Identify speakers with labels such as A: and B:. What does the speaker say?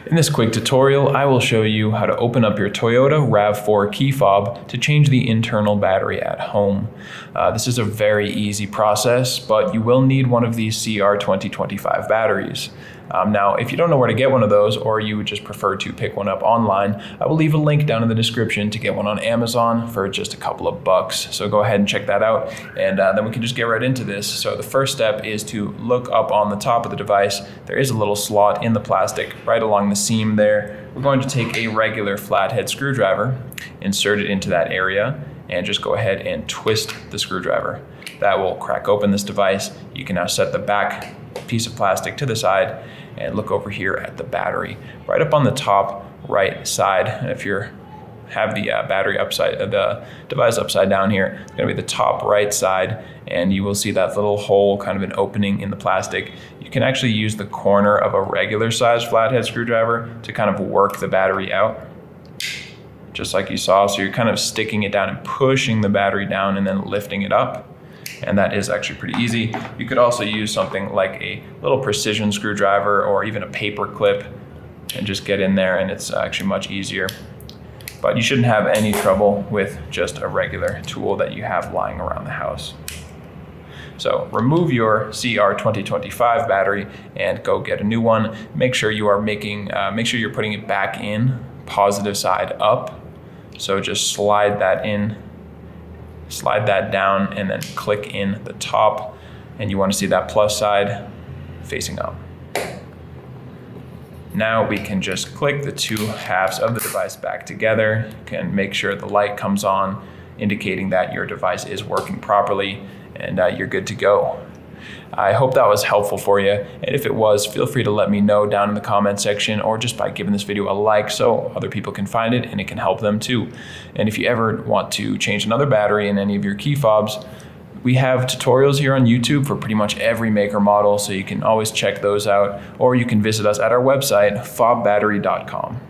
A: In this quick tutorial, I will show you how to open up your Toyota RAV4 key fob to change the internal battery at home. This is a very easy process, but you will need one of these CR2025 batteries. Now, if you don't know where to get one of those, or you would just prefer to pick one up online, I will leave a link down in the description to get one on Amazon for just a couple of bucks. So go ahead and check that out, and then we can just get right into this. So the first step is to look up on the top of the device. There is a little slot in the plastic right along the seam there. We're going to take a regular flathead screwdriver, insert it into that area, and just go ahead and twist the screwdriver. That will crack open this device. You can now set the back piece of plastic to the side and look over here at the battery. Right up on the top right side, and if you have the the device upside down here, it's gonna be the top right side, and you will see that little hole, kind of an opening in the plastic. You can actually use the corner of a regular size flathead screwdriver to kind of work the battery out, just like you saw. So you're kind of sticking it down and pushing the battery down and then lifting it up. And that is actually pretty easy. You could also use something like a little precision screwdriver or even a paper clip and just get in there, and it's actually much easier. But you shouldn't have any trouble with just a regular tool that you have lying around the house. So remove your CR2025 battery and go get a new one. Make sure you are make sure you're putting it back in positive side up. So just slide that in, slide that down, and then click in the top, and you want to see that plus side facing up. Now we can just click the two halves of the device back together. You can make sure the light comes on, indicating that your device is working properly, and you're good to go. I hope that was helpful for you, and if it was, feel free to let me know down in the comment section, or just by giving this video a like so other people can find it and it can help them too. And if you ever want to change another battery in any of your key fobs, we have tutorials here on YouTube for pretty much every maker model, so you can always check those out, or you can visit us at our website, fobbattery.com.